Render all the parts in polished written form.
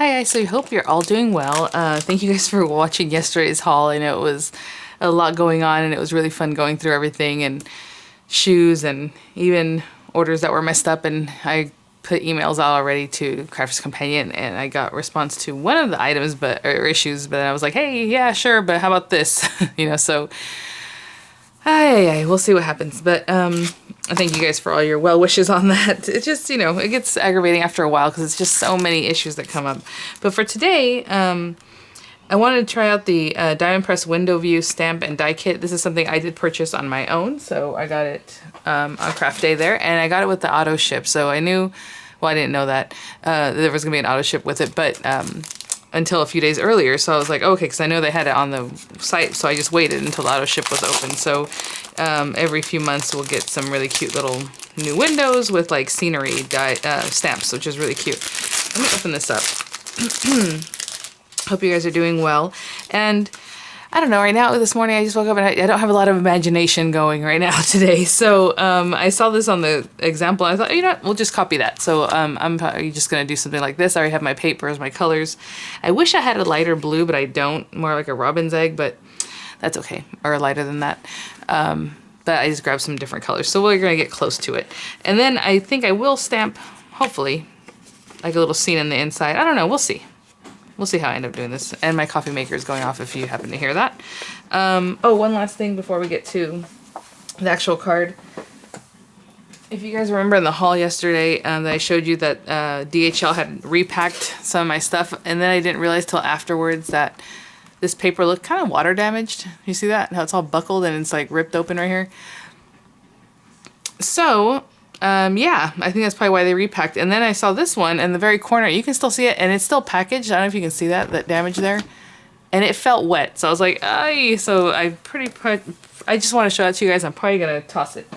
Hi guys, so I hope you're all doing well. Thank you guys for watching yesterday's haul. I know it was a lot going on and it was really fun going through everything and shoes and even orders that were messed up, and I put emails out already to Crafters Companion and I got response to one of the items or issues, but I was like, hey, yeah, sure, but how about this? So we'll see what happens. But I thank you guys for all your well wishes on that. It just, it gets aggravating after a while because it's just so many issues that come up. But for today, I wanted to try out the Diamond Press Window View Stamp and Die Kit. This is something I did purchase on my own, so I got it on craft day there, and I got it with the auto ship. So I knew, well, I didn't know that there was going to be an auto ship with it, but until a few days earlier. So I was like, okay, because I know they had it on the site, so I just waited until the auto ship was open. So every few months we'll get some really cute little new windows with like scenery stamps, which is really cute. Let me open this up. Hope you guys are doing well. And I don't know, right now, this morning I just woke up and I don't have a lot of imagination going right now today. So I saw this on the example. I thought, you know what, we'll just copy that. So I'm probably just going to do something like this. I already have my papers, my colors. I wish I had a lighter blue, but I don't. More like a robin's egg, but that's okay. Or lighter than that. But I just grabbed some different colors. So we're going to get close to it. And then I think I will stamp, hopefully, like a little scene in the inside. I don't know. We'll see. We'll see how I end up doing this. And my coffee maker is going off if you happen to hear that. Oh, one last thing before we get to the actual card. If you guys remember in the haul yesterday that I showed you that DHL had repacked some of my stuff, and then I didn't realize till afterwards that this paper looked kind of water damaged. You see that? How it's all buckled and it's like ripped open right here. So yeah, I think that's probably why they repacked. And then I saw this one in the very corner. You can still see it, and it's still packaged. I don't know if you can see that damage there. And it felt wet. So I was like, ay. So I just want to show that to you guys. I'm probably going to toss it.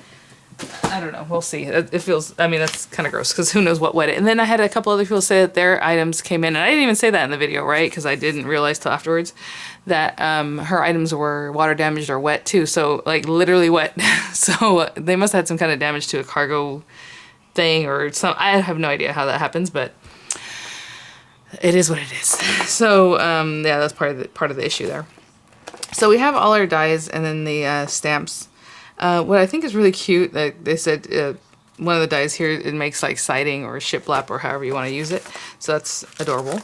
I don't know. We'll see. It feels, I mean, that's kind of gross because who knows what wet it. And then I had a couple other people say that their items came in. And I didn't even say that in the video, right? Because I didn't realize till afterwards that her items were water damaged or wet too. So like literally wet. So they must have had some kind of damage to a cargo thing or some. I have no idea how that happens, but it is what it is. So yeah, that's part of the issue there. So we have all our dies and then the stamps. What I think is really cute, that they said one of the dies here, it makes like siding or shiplap or however you want to use it. So that's adorable.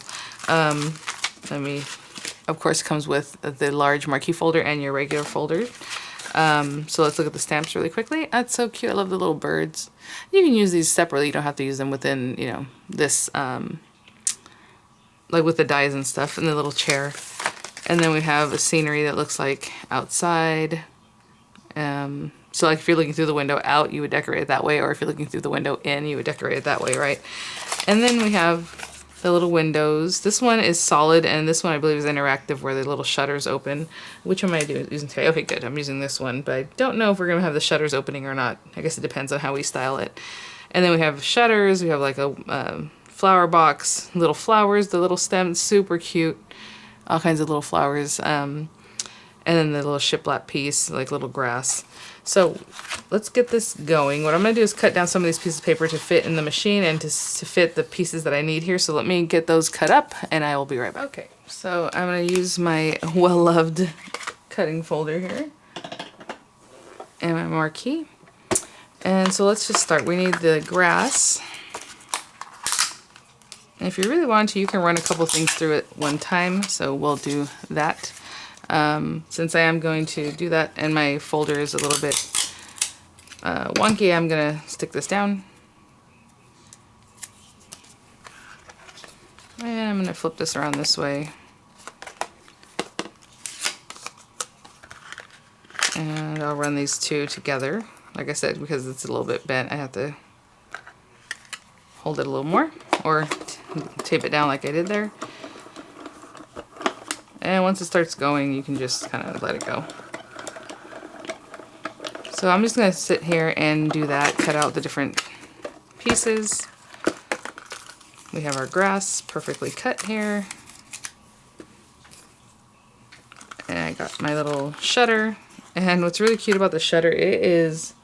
Of course, it comes with the large marquee folder and your regular folder. So let's look at the stamps really quickly. That's so cute. I love the little birds. You can use these separately. You don't have to use them within, this, like with the dies and stuff, and the little chair. And then we have a scenery that looks like outside. So like if you're looking through the window out, you would decorate it that way, or if you're looking through the window in, you would decorate it that way, right? And then we have the little windows. This one is solid, and this one I believe is interactive, where the little shutters open. Which one am I using today? Okay, good. I'm using this one, but I don't know if we're gonna have the shutters opening or not. I guess it depends on how we style it. And then we have shutters. We have like a flower box, little flowers, the little stems, super cute, all kinds of little flowers. And then the little shiplap piece, like little grass. So let's get this going. What I'm going to do is cut down some of these pieces of paper to fit in the machine and to fit the pieces that I need here. So let me get those cut up and I will be right back. Okay, so I'm going to use my well-loved cutting folder here and my marquee. And so let's just start. We need the grass. And if you really want to, you can run a couple things through it one time. So we'll do that. Since I am going to do that and my folder is a little bit wonky, I'm going to stick this down. And I'm going to flip this around this way. And I'll run these two together. Like I said, because it's a little bit bent, I have to hold it a little more or tape it down like I did there. And once it starts going, you can just kind of let it go. So I'm just going to sit here and do that, cut out the different pieces. We have our grass perfectly cut here. And I got my little shutter. And what's really cute about the shutter, it is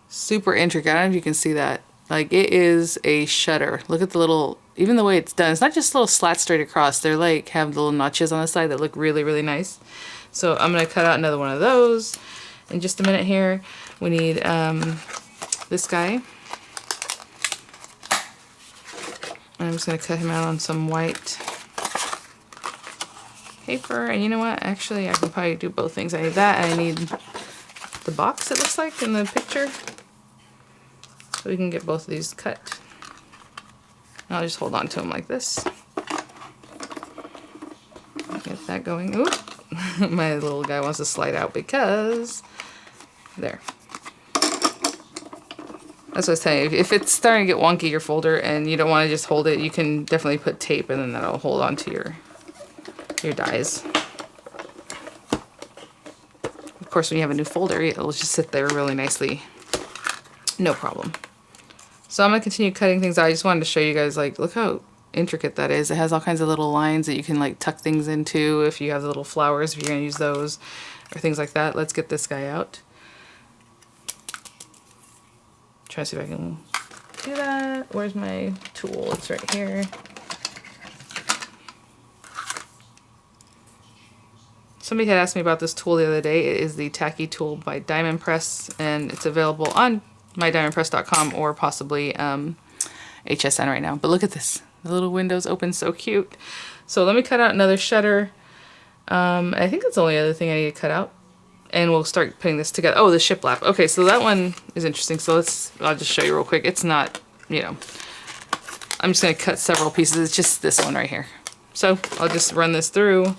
super intricate. I don't know if you can see that. Like, it is a shutter. Look at the little, even the way it's done. It's not just little slats straight across. They're like, have the little notches on the side that look really, really nice. So I'm going to cut out another one of those in just a minute here. We need this guy. I'm just going to cut him out on some white paper. And you know what? Actually, I can probably do both things. I need that, and I need the box, it looks like, in the picture. So we can get both of these cut. And I'll just hold on to them like this. Get that going. Ooh, my little guy wants to slide out because... There. That's what I was saying. If it's starting to get wonky, your folder, and you don't want to just hold it, you can definitely put tape, and then that'll hold on to your dies. Of course, when you have a new folder, it'll just sit there really nicely. No problem. So I'm going to continue cutting things out. I just wanted to show you guys, like, look how intricate that is. It has all kinds of little lines that you can, like, tuck things into if you have the little flowers, if you're going to use those, or things like that. Let's get this guy out. Try to see if I can do that. Where's my tool? It's right here. Somebody had asked me about this tool the other day. It is the Tacky tool by Diamond Press, and it's available on mydiamondpress.com or possibly HSN right now. But look at this. The little windows open so cute. So let me cut out another shutter. I think that's the only other thing I need to cut out. And we'll start putting this together. Oh, the shiplap. Okay, so that one is interesting. So I'll just show you real quick. It's not, you know, I'm just going to cut several pieces. It's just this one right here. So I'll just run this through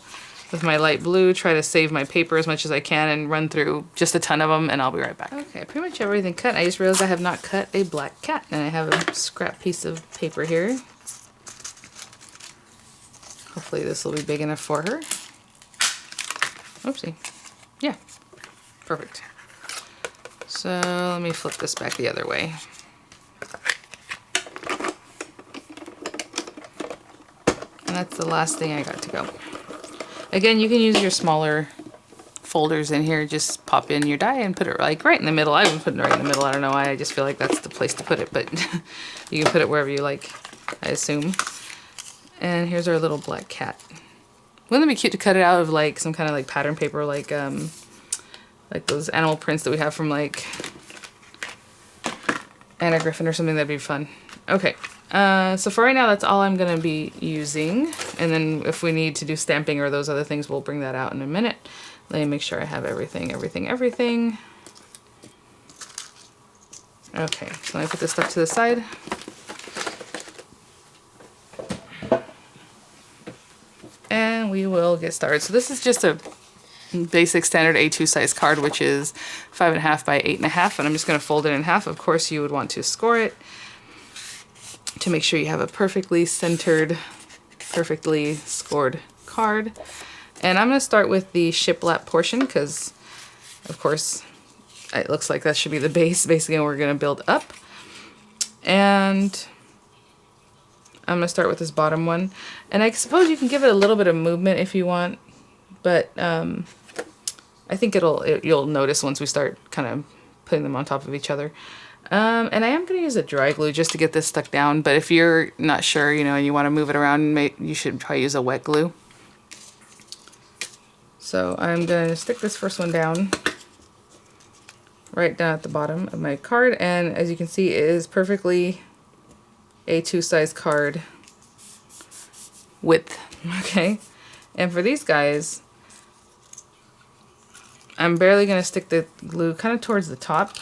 with my light blue, try to save my paper as much as I can, and run through just a ton of them, and I'll be right back. Okay, pretty much everything cut. I just realized I have not cut a black cat, and I have a scrap piece of paper here. Hopefully this will be big enough for her. Oopsie. Yeah, perfect. So let me flip this back the other way. And that's the last thing I got to go. Again, you can use your smaller folders in here. Just pop in your die and put it like right in the middle. I've been putting it right in the middle. I don't know why. I just feel like that's the place to put it, but you can put it wherever you like, I assume. And here's our little black cat. Wouldn't it be cute to cut it out of like some kind of like pattern paper, like those animal prints that we have from like Anna Griffin or something? That'd be fun. Okay. So for right now, that's all I'm going to be using. And then if we need to do stamping or those other things, we'll bring that out in a minute. Let me make sure I have everything. Okay, so let me put this stuff to the side. And we will get started. So this is just a basic standard A2 size card, which is 5.5 by 8.5. And I'm just going to fold it in half. Of course, you would want to score it to make sure you have a perfectly centered, perfectly scored card. And I'm going to start with the shiplap portion because, of course, it looks like that should be the base. Basically, we're going to build up. And I'm going to start with this bottom one. And I suppose you can give it a little bit of movement if you want, but I think you'll notice once we start kind of putting them on top of each other. And I am going to use a dry glue just to get this stuck down, but if you're not sure, you know, and you want to move it around, you should probably use a wet glue. So I'm going to stick this first one down right down at the bottom of my card, and as you can see, it is perfectly A2 size card width. Okay, and for these guys, I'm barely going to stick the glue kind of towards the top,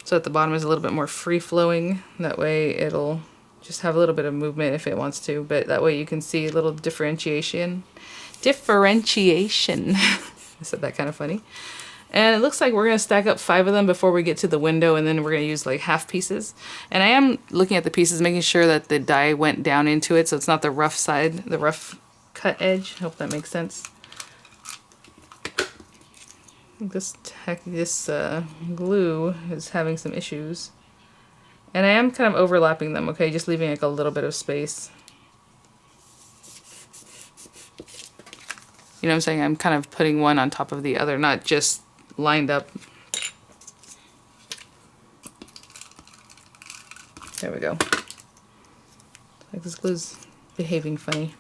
so at the bottom is a little bit more free-flowing. That way it'll just have a little bit of movement if it wants to, but that way you can see a little differentiation. Differentiation. I said that kind of funny. And it looks like we're going to stack up 5 of them before we get to the window, and then we're going to use like half pieces. And I am looking at the pieces, making sure that the die went down into it, so it's not the rough side, the rough cut edge. Hope that makes sense. This glue is having some issues. And I am kind of overlapping them, okay? Just leaving like a little bit of space. You know what I'm saying? I'm kind of putting one on top of the other, not just lined up. There we go. Like this glue's behaving funny.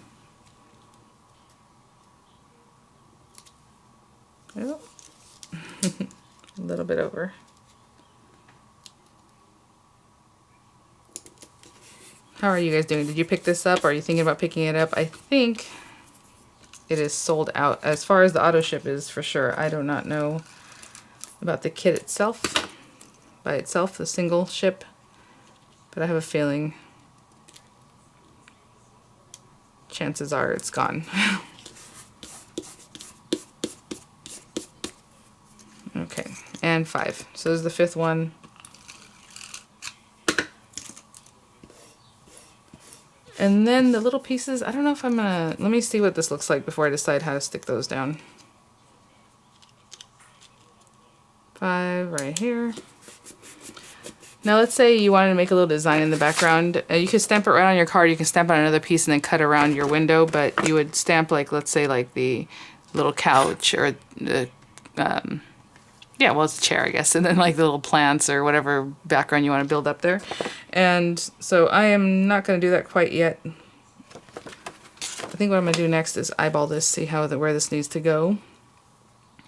Oh. A little bit over. How are you guys doing? Did you pick this up? Or are you thinking about picking it up? I think it is sold out. As far as the auto ship is, for sure. I do not know about the kit itself, by itself, the single ship. But I have a feeling chances are it's gone. Okay, and 5. So this is the 5th one. And then the little pieces, I don't know if I'm gonna, let me see what this looks like before I decide how to stick those down. 5 right here. Now let's say you wanted to make a little design in the background. You could stamp it right on your card, you can stamp on another piece and then cut around your window, but you would stamp like, let's say like the little couch or the, yeah, well it's a chair I guess, and then like the little plants or whatever background you want to build up there. And so I am not going to do that quite yet. I think what I'm going to do next is eyeball this, see how where this needs to go.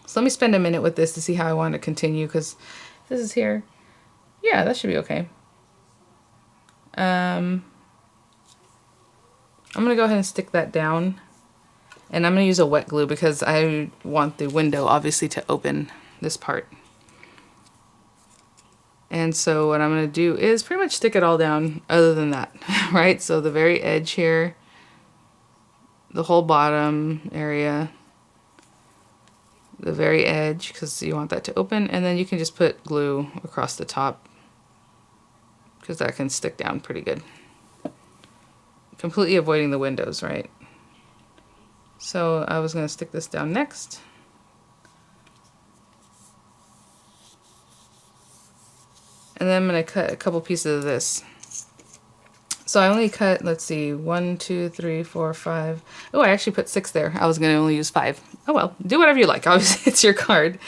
So let me spend a minute with this to see how I want to continue, because this is here. Yeah, that should be okay. I'm going to go ahead and stick that down. And I'm going to use a wet glue because I want the window obviously to open this part. And so what I'm going to do is pretty much stick it all down other than that, right? So the very edge here, the whole bottom area, the very edge, because you want that to open, and then you can just put glue across the top because that can stick down pretty good. Completely avoiding the windows, right? So I was going to stick this down next. And then I'm going to cut a couple pieces of this. So I only cut, let's see, 1, 2, 3, 4, 5. Oh, I actually put 6 there. I was going to only use 5. Oh well, do whatever you like. Obviously, it's your card.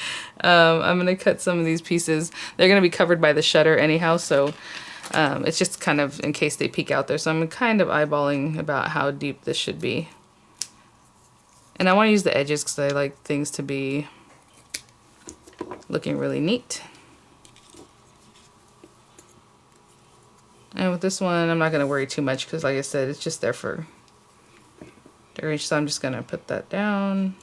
I'm going to cut some of these pieces. They're going to be covered by the shutter anyhow, so it's just kind of in case they peek out there. So I'm kind of eyeballing about how deep this should be. And I want to use the edges because I like things to be looking really neat. And with this one, I'm not going to worry too much because, like I said, it's just there for decoration. So I'm just going to put that down.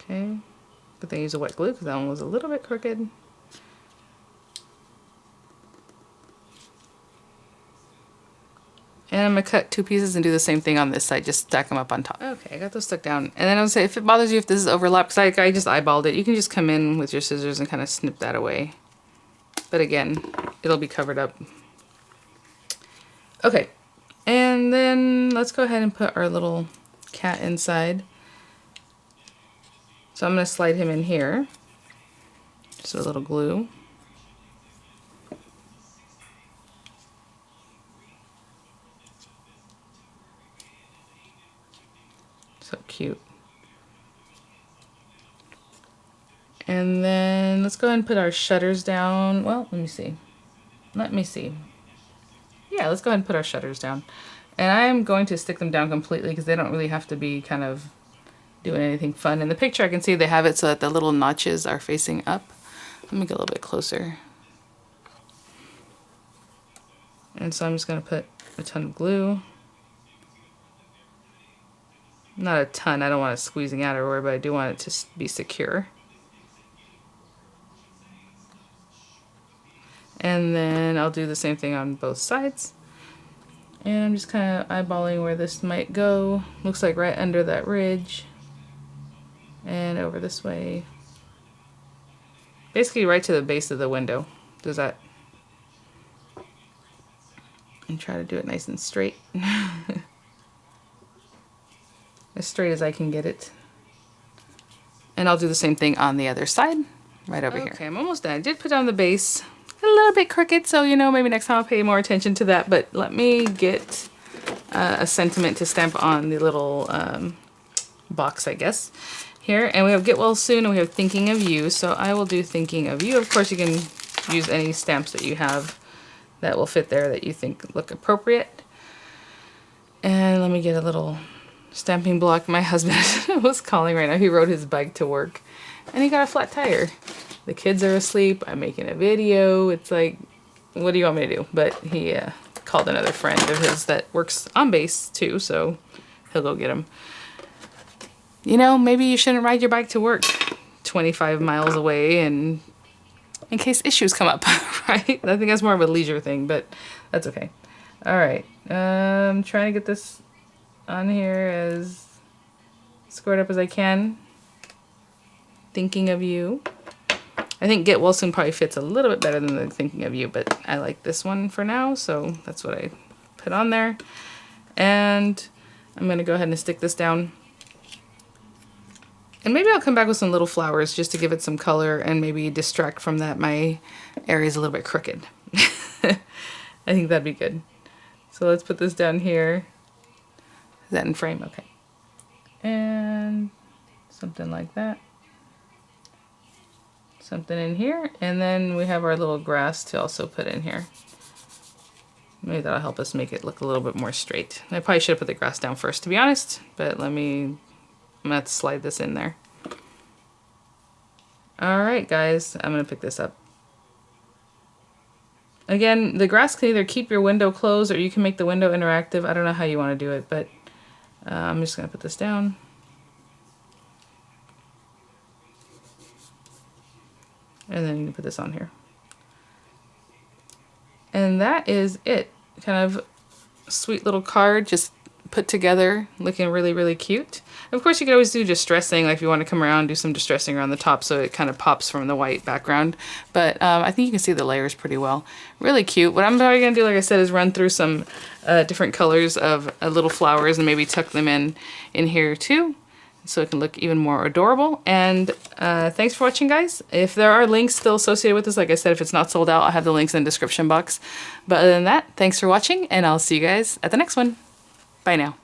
Okay. Good thing I use a wet glue because that one was a little bit crooked. And I'm going to cut 2 pieces and do the same thing on this side, just stack them up on top. Okay, I got those stuck down. And then I would say, if it bothers you if this is overlapped, because I just eyeballed it, you can just come in with your scissors and kind of snip that away. But again, it'll be covered up. Okay, and then let's go ahead and put our little cat inside. So I'm going to slide him in here. Just a little glue. So cute. And then let's go ahead and put our shutters down. Well, let me see. Let me see. Yeah, let's go ahead and put our shutters down. And I'm going to stick them down completely because they don't really have to be kind of doing anything fun. In the picture I can see they have it so that the little notches are facing up. Let me get a little bit closer. And so I'm just going to put a ton of glue. Not a ton, I don't want it squeezing out everywhere, but I do want it to be secure. And then I'll do the same thing on both sides. And I'm just kind of eyeballing where this might go. Looks like right under that ridge. And over this way. Basically right to the base of the window. Does that? And try to do it nice and straight. As straight as I can get it. And I'll do the same thing on the other side, right over here. Okay, I'm almost done. I did put down the base. A little bit crooked, so you know, maybe next time I'll pay more attention to that. But let me get a sentiment to stamp on the little box, I guess, here. And we have Get Well Soon, and we have Thinking of You. So I will do Thinking of You. Of course, you can use any stamps that you have that will fit there that you think look appropriate. And let me get a little stamping block. My husband was calling right now. He rode his bike to work and he got a flat tire. The kids are asleep. I'm making a video. It's like, what do you want me to do? But he called another friend of his that works on base too, so he'll go get him. You know, maybe you shouldn't ride your bike to work 25 miles away and in case issues come up, right? I think that's more of a leisure thing, but that's okay. All right, I'm trying to get this on here as squared up as I can. Thinking of You. I think Get Well Soon probably fits a little bit better than the Thinking of You, but I like this one for now, so that's what I put on there. And I'm gonna go ahead and stick this down. And maybe I'll come back with some little flowers just to give it some color and maybe distract from that my area's a little bit crooked. I think that'd be good. So let's put this down here. Is that in frame? Okay. And something like that. Something in here. And then we have our little grass to also put in here. Maybe that'll help us make it look a little bit more straight. I probably should have put the grass down first, to be honest, but I'm gonna have to slide this in there. All right, guys, I'm gonna pick this up. Again, the grass can either keep your window closed or you can make the window interactive. I don't know how you want to do it, but I'm just gonna put this down. And then you can put this on here. And that is it. Kind of sweet little card, just put together, looking really, really cute. Of course, you could always do distressing, like if you want to come around and do some distressing around the top so it kind of pops from the white background. But I think you can see the layers pretty well. Really cute. What I'm probably going to do, like I said, is run through some different colors of little flowers and maybe tuck them in here too, so it can look even more adorable. And thanks for watching, guys. If there are links still associated with this, like I said, if it's not sold out, I'll have the links in the description box. But other than that, thanks for watching, and I'll see you guys at the next one. Bye now.